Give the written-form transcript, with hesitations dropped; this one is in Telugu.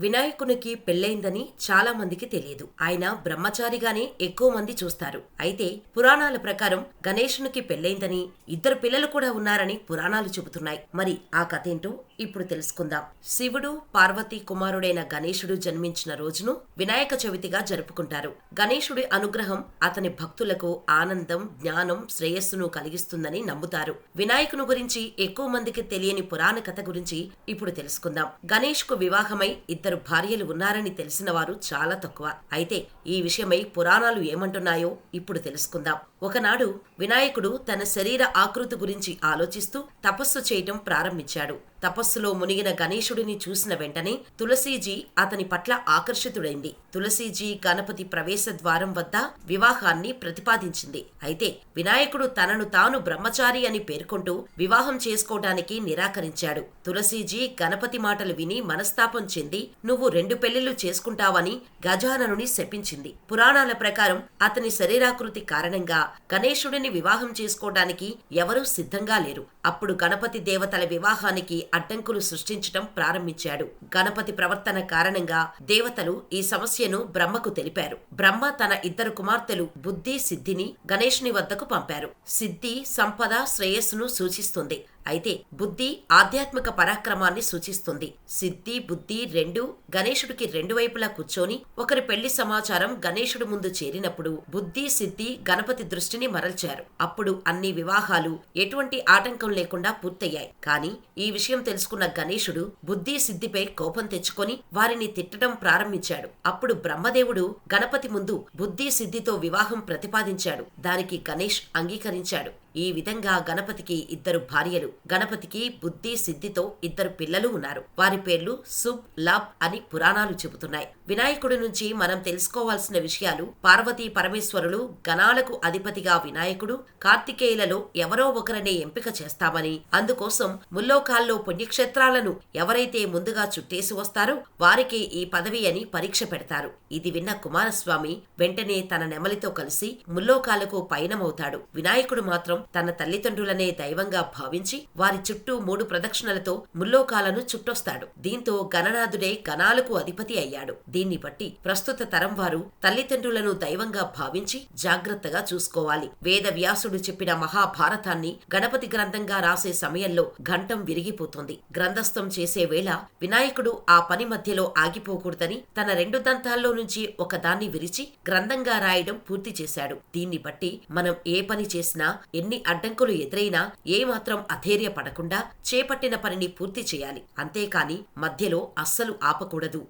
వినాయకునికి పెళ్లైందని చాలా మందికి తెలియదు. ఆయన బ్రహ్మచారిగానే ఎక్కువ మంది చూస్తారు. అయితే పురాణాల ప్రకారం గణేశునికి పెళ్లైందని, ఇద్దరు పిల్లలు కూడా ఉన్నారని పురాణాలు చెబుతున్నాయి. మరి ఆ కథేంటో ఇప్పుడు తెలుసుకుందాం. శివుడు, పార్వతీ కుమారుడైన గణేశుడు జన్మించిన రోజును వినాయక చవితిగా జరుపుకుంటారు. గణేశుడి అనుగ్రహం అతని భక్తులకు ఆనందం, జ్ఞానం, శ్రేయస్సును కలిగిస్తుందని నమ్ముతారు. వినాయకుని గురించి ఎక్కువ మందికి తెలియని పురాణ కథ గురించి ఇప్పుడు తెలుసుకుందాం. గణేష్కు వివాహమై ఇద్దరు భార్యలు ఉన్నారని తెలిసిన వారు చాలా తక్కువ. అయితే ఈ విషయమై పురాణాలు ఏమంటున్నాయో ఇప్పుడు తెలుసుకుందాం. ఒకనాడు వినాయకుడు తన శరీర ఆకృతి గురించి ఆలోచిస్తూ తపస్సు చేయటం ప్రారంభించాడు. తపస్సులో మునిగిన గణేశుడిని చూసిన వెంటనే తులసీజీ అతని పట్ల ఆకర్షితుడైంది. తులసీజీ గణపతి ప్రవేశ ద్వారం వద్ద వివాహాన్ని ప్రతిపాదించింది. అయితే వినాయకుడు తనను తాను బ్రహ్మచారి అని పేర్కొంటూ వివాహం చేసుకోవడానికి నిరాకరించాడు. తులసీజీ గణపతి మాటలు విని మనస్తాపం చెంది నువ్వు 2 పెళ్లిళ్లు చేసుకుంటావని గజాననుని శపించింది. పురాణాల ప్రకారం అతని శరీరాకృతి కారణంగా గణేశుడిని వివాహం చేసుకోవడానికి ఎవరూ సిద్ధంగా లేరు. అప్పుడు గణపతి దేవతల వివాహానికి అడ్డంకులు సృష్టించటం ప్రారంభించాడు. గణపతి ప్రవర్తన కారణంగా దేవతలు ఈ సమస్యను బ్రహ్మకు తెలిపారు. బ్రహ్మ తన ఇద్దరు కుమార్తెలు బుద్ధి, సిద్ధిని గణేశుని వద్దకు పంపారు. సిద్ధి సంపద, శ్రేయస్సును సూచిస్తుంది. అయితే బుద్ధి ఆధ్యాత్మిక పరాక్రమాన్ని సూచిస్తుంది. సిద్ధి, బుద్ధి రెండూ గణేశుడికి 2 వైపులా కూర్చొని ఒకరి పెళ్లి సమాచారం గణేశుడి ముందు చేరినప్పుడు బుద్ధి, సిద్ధి గణపతి దృష్టిని మరల్చారు. అప్పుడు అన్ని వివాహాలు ఎటువంటి ఆటంకం లేకుండా పూర్తయ్యాయి. కానీ ఈ విషయం తెలుసుకున్న గణేశుడు బుద్ధి, సిద్ధిపై కోపం తెచ్చుకొని వారిని తిట్టడం ప్రారంభించాడు. అప్పుడు బ్రహ్మదేవుడు గణపతి ముందు బుద్ధి, సిద్ధితో వివాహం ప్రతిపాదించాడు. దానికి గణేష్ అంగీకరించాడు. ఈ విధంగా గణపతికి 2 భార్యలు. గణపతికి బుద్ధి, సిద్ధితో 2 పిల్లలు ఉన్నారు. వారి పేర్లు శుభ్, లాభ్ అని పురాణాలు చెబుతున్నాయి. వినాయకుడి నుంచి మనం తెలుసుకోవాల్సిన విషయాలు: పార్వతీ పరమేశ్వరులు గణాలకు అధిపతిగా వినాయకుడు, కార్తికేయులలో ఎవరో ఒకరిని ఎంపిక చేస్తామని, అందుకోసం ముల్లోకాల్లో పుణ్యక్షేత్రాలను ఎవరైతే ముందుగా చుట్టేసి వస్తారో వారికి ఈ పదవి అని పరీక్ష పెడతారు. ఇది విన్న కుమారస్వామి వెంటనే తన నెమలితో కలిసి ముల్లోకాలకు పయనమవుతాడు. వినాయకుడు మాత్రం తన తల్లిదండ్రులనే దైవంగా భావించి వారి చుట్టూ 3 ప్రదక్షిణలతో ముల్లోకాలను చుట్టొస్తాడు. దీంతో గణనాథుడే గణాలకు అధిపతి అయ్యాడు. దీన్ని బట్టి ప్రస్తుత తరం వారు తల్లిదండ్రులను దైవంగా భావించి జాగ్రత్తగా చూసుకోవాలి. వేద వ్యాసుడు చెప్పిన మహాభారతాన్ని గణపతి గ్రంథంగా రాసే సమయంలో ఘంటం విరిగిపోతుంది. గ్రంథస్థం చేసే వేళ వినాయకుడు ఆ పని మధ్యలో ఆగిపోకూడదని తన 2 దంతాల్లో నుంచి ఒకదాన్ని విరిచి గ్రంథంగా రాయడం పూర్తి చేశాడు. దీన్ని బట్టి మనం ఏ పని చేసినా, ఎన్ని అడ్డంకులు ఎదురైనా ఏమాత్రం అధైర్యపడకుండా చేపట్టిన పనిని పూర్తి చేయాలి. అంతేకాని మధ్యలో అస్సలు ఆపకూడదు.